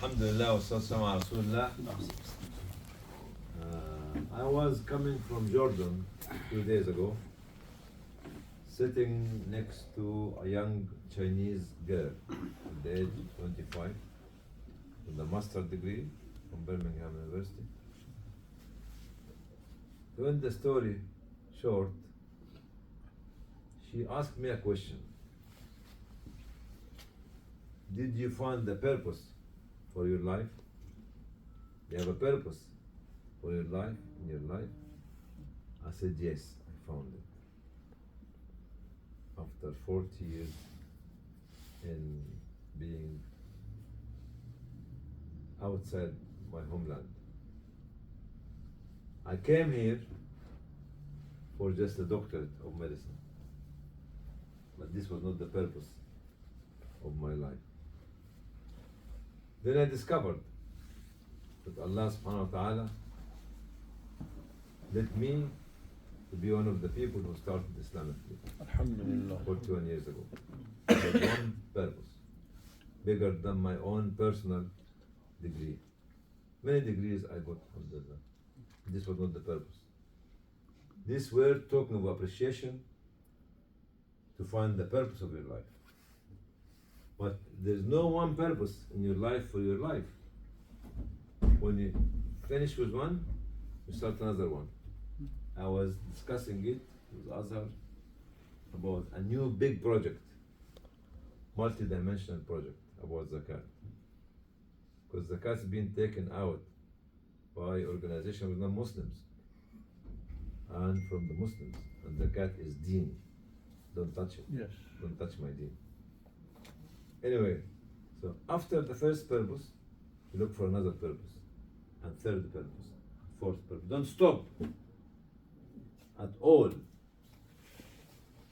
Alhamdulillah wa sallallahu ala Rasulullah. I was coming from Jordan a few days ago, sitting next to a young Chinese girl at the age of 25 with a master's degree from Birmingham University. To end the story short, she asked me a question. Did you find the purpose for your life? Do you have a purpose for your life, in your life? I said, yes, I found it. After 40 years in being outside my homeland. I came here for just a doctorate of medicine. But this was not the purpose of my life. Then I discovered that Allah subhanahu wa ta'ala led me to be one of the people who started Islamic League Alhamdulillah. 41 years ago. With one purpose, bigger than my own personal degree. Many degrees I got, alhamdulillah. This was not the purpose. This word talking of appreciation to find the purpose of your life. But there's no one purpose in your life for your life. When you finish with one, you start another one. I was discussing it with Azhar about a new big project, multi-dimensional project about zakat. Because zakat is being taken out by organizations with non-Muslims and from the Muslims. And zakat is deen. Don't touch it. Yes. Don't touch my deen. Anyway, so after the first purpose, you look for another purpose, and third purpose, fourth purpose. Don't stop at all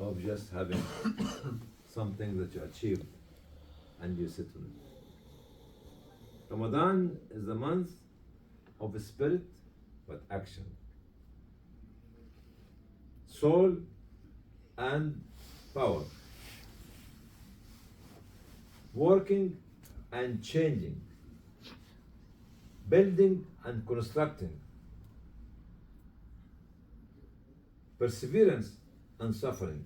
of just having something that you achieved and you sit on it. Ramadan is the month of spirit, but action. Soul and power. Working and changing, building and constructing, perseverance and suffering,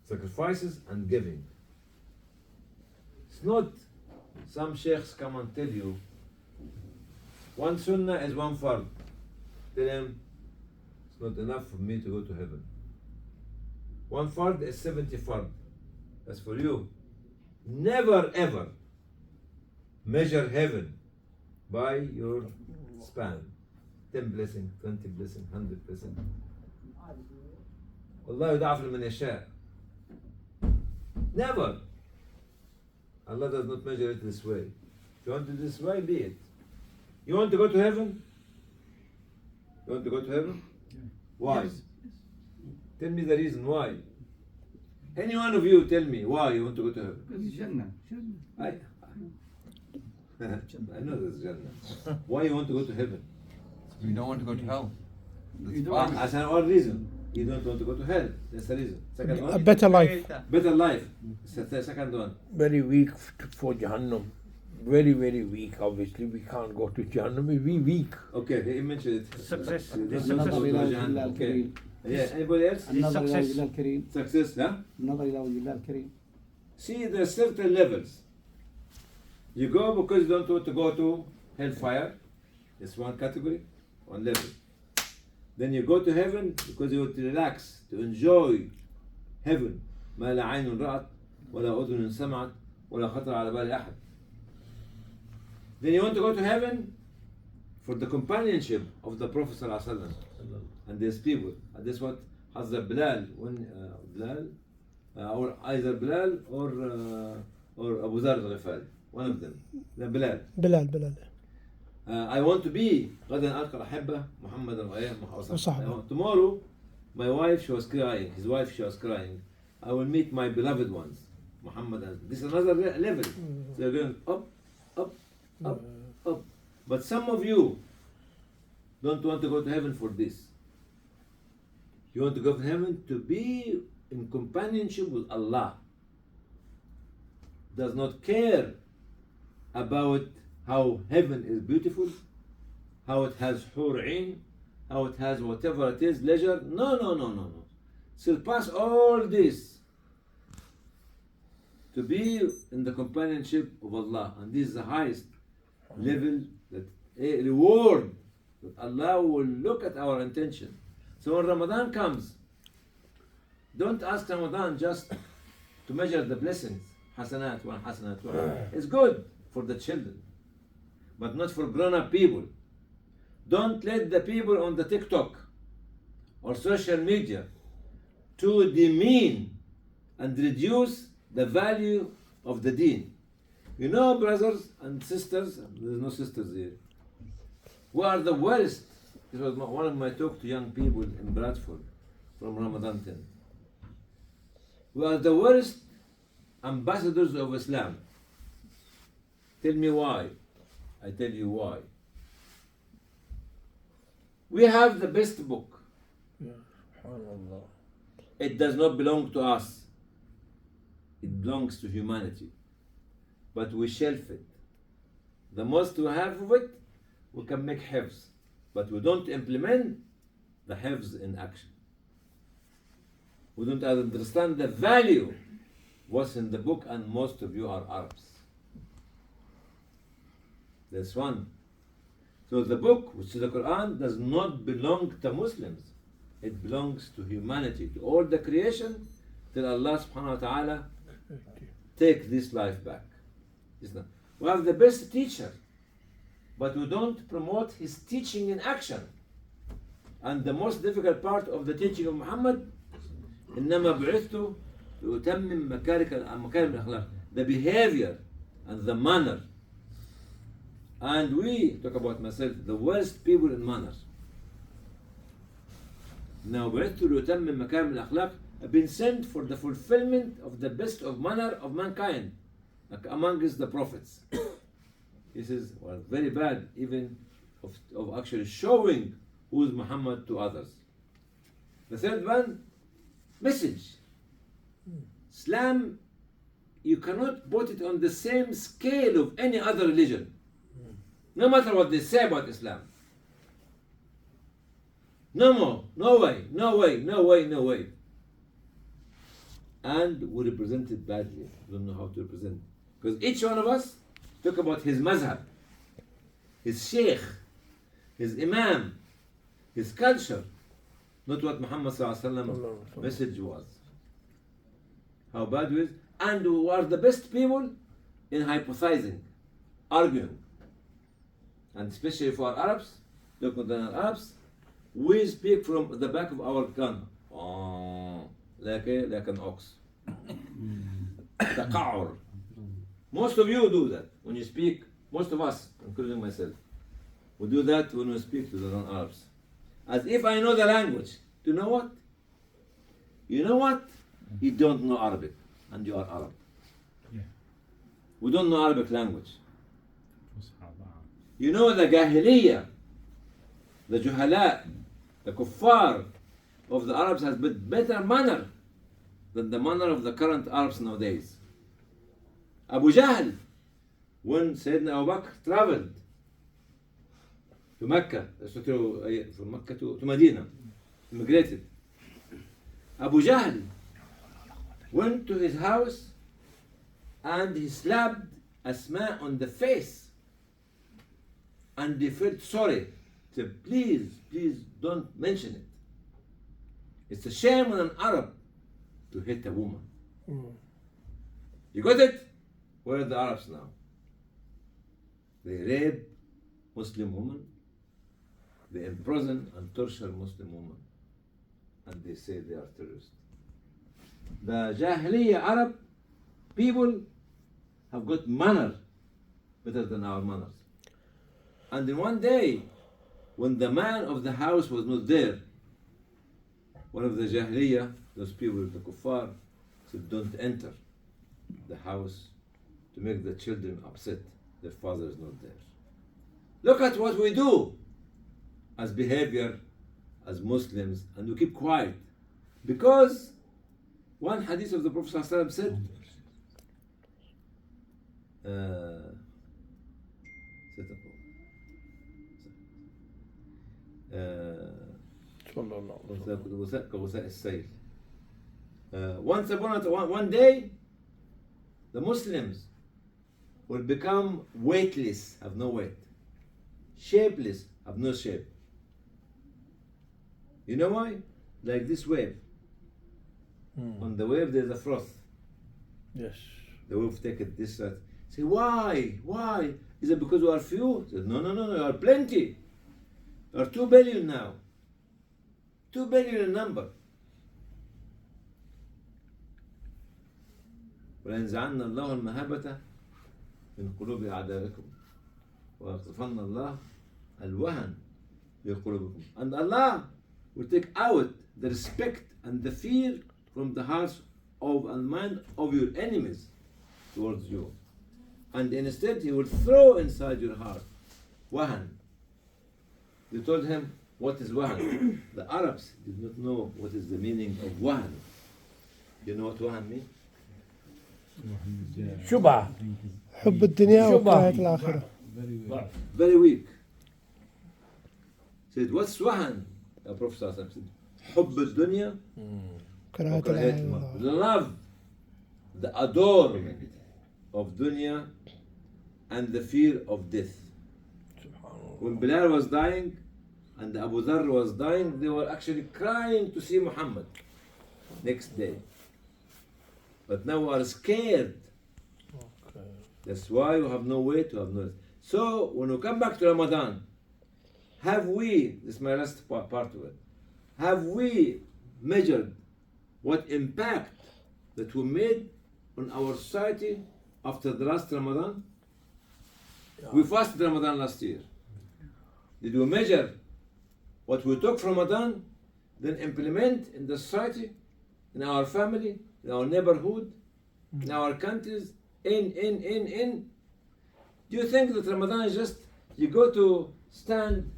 sacrifices and giving. It's not some sheikhs come and tell you one sunnah is one fard. Tell him it's not enough for me to go to heaven. One fard is 70 fard. That's for you. Never ever measure heaven by your span. 10 blessing, 20 blessing, 100 blessing. Allah يضاعف لمن يشاء. Never. Allah does not measure it this way. If you want it this way, be it. You want to go to heaven? You want to go to heaven? Why? Yes. Tell me the reason why. Any one of you tell me why you want to go to heaven. Because it's Jannah. I know there's Jannah. Why you want to go to heaven? You don't want to go to hell. You don't want As an one reason. You don't want to go to hell. That's the reason. Second A one. better life. Better life. It's the second one. Very weak for Jahannam. Very, very weak. Obviously, we can't go to Jahannam. We weak. Okay, he mentioned it. Success. You don't Success. want to go to النظر إلى وجه Jahannam. الله Okay. الكريم. Yeah. Anybody else? النظر إلى Success. وجه الله الكريم. Success, huh? النظر إلى وجه الله الكريم. See, there are certain levels. You go because you don't want to go to hellfire. It's one category, one level. Then you go to heaven because you want to relax, to enjoy heaven. ما لا عين رأت ولا أذن سمعت ولا خطر على بال أحد. Then you want to go to heaven for the companionship of the Prophet صلى الله عليه وسلم and these people. And this what Hazrat Bilal, when Bilal, or either Bilal or Abu Dharr al-Ghifari, one of them. The Bilal. Bilal. I want to be غدا ألقى الأحبة محمد وصحبه. Tomorrow, my wife, she was crying. His wife, she was crying. I will meet my beloved ones, Muhammad. This is another level. So you're going up, up, up, up. But some of you don't want to go to heaven for this. You want to go to heaven to be in companionship with Allah. Does not care about how heaven is beautiful, how it has hur ain, how it has whatever it is, leisure. No. Surpass all this to be in the companionship of Allah. And this is the highest level, that a reward that Allah will look at our intention. So when Ramadan comes, don't ask Ramadan just to measure the blessings. Hasanat one, hasanat one. It's good for the children, but not for grown-up people. Don't let the people on the TikTok or social media to demean and reduce the value of the deen. You know, brothers and sisters, there's no sisters here, who are the worst. This was one of my talk to young people in Bradford from Ramadan 10. Who are the worst ambassadors of Islam. Tell me why. I tell you why. We have the best book. Yeah. SubhanAllah. It does not belong to us. It belongs to humanity. But we shelf it. The most we have of it, we can make hifz. But we don't implement the hifz in action. We don't understand the value what's in the book, and most of you are Arabs. That's one. So the book, which is the Quran, does not belong to Muslims. It belongs to humanity, to all the creation, till Allah subhanahu wa ta'ala take this life back. We have the best teacher, but we don't promote his teaching in action. And the most difficult part of the teaching of Muhammad, إنما بعثت لأتمم مكارم الأخلاق, the behavior and the manner. And we talk about myself, the worst people in manners. Now بعثت لأتمم مكارم الأخلاق, I've been sent for the fulfillment of the best of manner of mankind, like amongst the prophets. This is very bad, even of actually showing who is Muhammad to others. The third one, message. Islam, you cannot put it on the same scale of any other religion, no matter what they say about Islam. No more, no way. And we represent it badly. We don't know how to represent. Because each one of us talk about his mazhab, his sheikh, his imam, his culture, not what Muhammad sallallahu alaihi wasallam message was. How bad we is. And we are the best people in hypothesizing, arguing. And especially for Arabs, local Arabs, we speak from the back of our gun. Like an ox. تقعر. Most of you do that when you speak. Most of us, including myself, we do that when we speak to the non-Arabs. As if I know the language. Do you know what? You know what? You don't know Arabic, and you are Arab. Yeah. We don't know Arabic language. You know the Jahiliyyah, the Juhala, the Kuffar of the Arabs has better manner than the manner of the current Arabs nowadays. Abu Jahl, when Sayyidina Abu Bakr traveled to Mecca, from Mecca to Medina, immigrated. Abu Jahl went to his house and he slapped Asma on the face, and he felt sorry. He said, please don't mention it. It's a shame on an Arab to hit a woman. You got it? Where are the Arabs now? They rape Muslim women, they imprison and torture Muslim women, and they say they are terrorists. The Jahiliyyah Arab people have got manner better than our manners. And in one day, when the man of the house was not there, one of the Jahiliyyah, those people, the Kuffar, said, don't enter the house to make the children upset. Their father is not there. Look at what we do as behavior, as Muslims, and we keep quiet. Because one hadith of the Prophet ﷺ said, Set above. كغثاء السيل. Once upon one day, the Muslims will become weightless, have no weight, shapeless, have no shape. You know why? Like this wave. On the wave there's a froth. Yes. The wave take it this side. Say, why? Why? Is it because we are few? Say, no, you are plenty. You are 2 billion now. 2 billion in number. ولينزعن الله المهابة من قلوب أعدائكم ويقذفن الله الوهن في قلوبكم. And Allah will take out the respect and the fear from the hearts of and mind of your enemies towards you. And instead He will throw inside your heart wahan. You told him, what is wahan? The Arabs did not know what is the meaning of wahan. Do you know what wahan means? شبهة. حب الدنيا شبهة. وكراهية الآخرة. Very weak. Said, what's wahan? The Prophet said, حب الدنيا كراهية وكراهية الآخرة. الموت. The love, the adornment of dunya and the fear of death. When Bilal was dying and Abu Dharr was dying, they were actually crying to see Muhammad next day. But now we are scared. Okay. That's why we have no way to have no. So when we come back to Ramadan, have we, this is my last part of it, have we measured what impact that we made on our society after the last Ramadan? We fasted Ramadan last year. Did we measure what we took from Ramadan, then implement in the society, in our family, in our neighborhood, in our countries, in? Do you think that Ramadan is just, you go to stand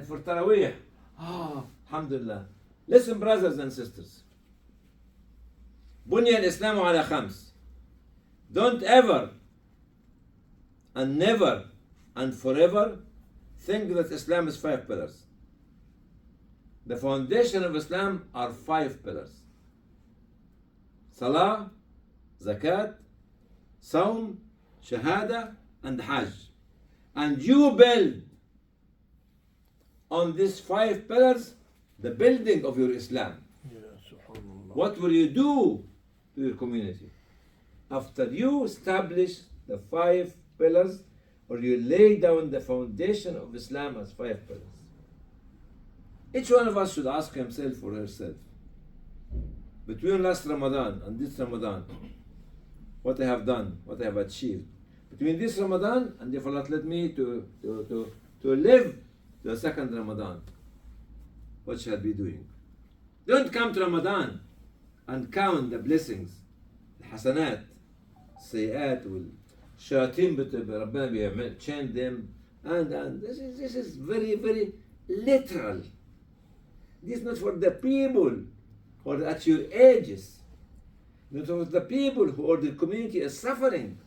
for Taraweeh? Alhamdulillah. Listen, brothers and sisters. بني الإسلام على 5. Don't ever and never and forever think that Islam is 5 pillars. The foundation of Islam are 5 pillars. Salah, Zakat, Sawm, Shahada, and Hajj. And you build on these 5 pillars the building of your Islam. Yeah, subhanallah. What will you do to your community? After you establish the 5 pillars, or you lay down the foundation of Islam as 5 pillars. Each one of us should ask himself or herself, between last Ramadan and this Ramadan, what I have done, what I have achieved. Between this Ramadan and if Allah let me to live the second Ramadan, what shall I be doing? Don't come to Ramadan and count the blessings, الحسنات, السيئات والشياطين ربنا بيعمل chain them, and this is very, very literal. This is not for the people who are at your ages. Not for the people who are the community is suffering.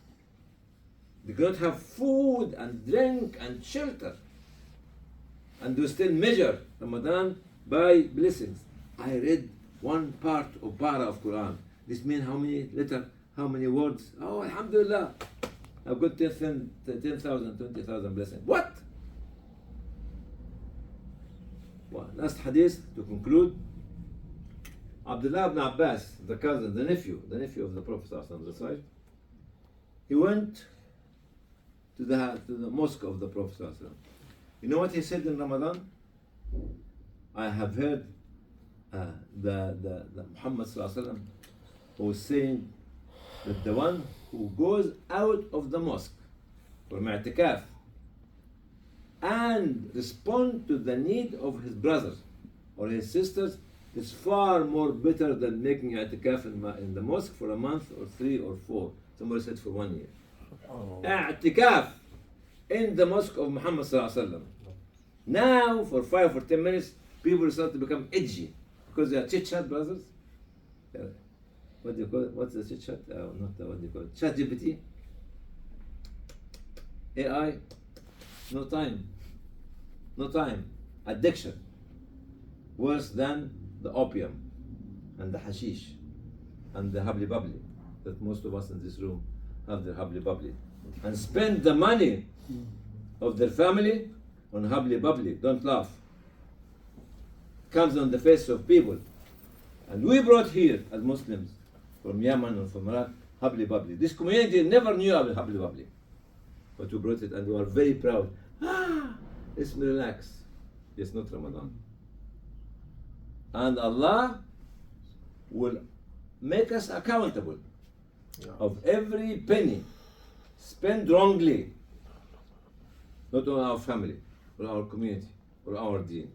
They cannot have food and drink and shelter. And we still measure Ramadan by blessings. I read one part of para of Quran. This means how many letters, how many words? Oh, Alhamdulillah. I've got 10,000, 20,000 blessings. What? Well, last hadith to conclude. Abdullah ibn Abbas, the cousin, the nephew of the Prophet that's right. He went to the mosque of the Prophet. You know what he said in Ramadan? I have heard the Muhammad who was saying that the one who goes out of the mosque for i'tikaf and respond to the need of his brothers or his sisters is far more better than making i'tikaf in the mosque for a month or 3 or 4. Somebody said for 1 year. I'tikaf in the mosque of Muhammad. Now for 5 or 10 minutes people start to become edgy because they are chit-chat brothers. What do you call it? What's the chit-chat? Not what do you call it? Chat GPT? AI? No time. No time. Addiction. Worse than the opium and the hashish and the hubbly bubbly that most of us in this room have their hubbly bubbly. And spend the money of their family on hubbly bubbly. Don't laugh. Comes on the face of people. And we brought here as Muslims from Yemen and from Iraq hubbly bubbly. This community never knew about hubbly bubbly. But we brought it and we are very proud. Let's relax. It's not Ramadan. And Allah will make us accountable of every penny spent wrongly, not on our family, or our community, or our deen.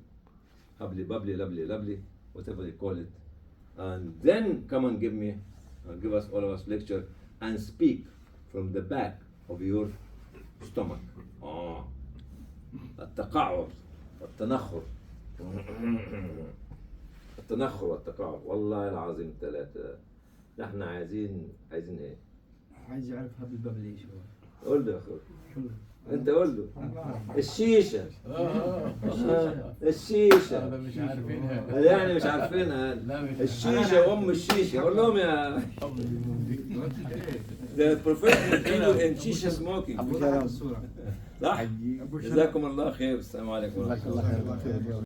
Hubbly, bubbly, lovely, lovely, whatever you call it. And then come and give us, all of us, lecture and speak from the back of your stomach. التقعر والتنخر التنخر والتقعر والله العظيم ثلاثة. نحن عايزين ايه؟ عايز يعرف هذا الباب ليش هو. قول له يا اخوي. انت قول له. الشيشة. الشيشة. هذا مش عارفينها. يعني مش عارفينها. الشيشة أم الشيشة. قول لهم يا. The professional people in shisha smoking. أبو جلال الصورة. صح؟ جزاكم الله خير. السلام عليكم ورحمة الله.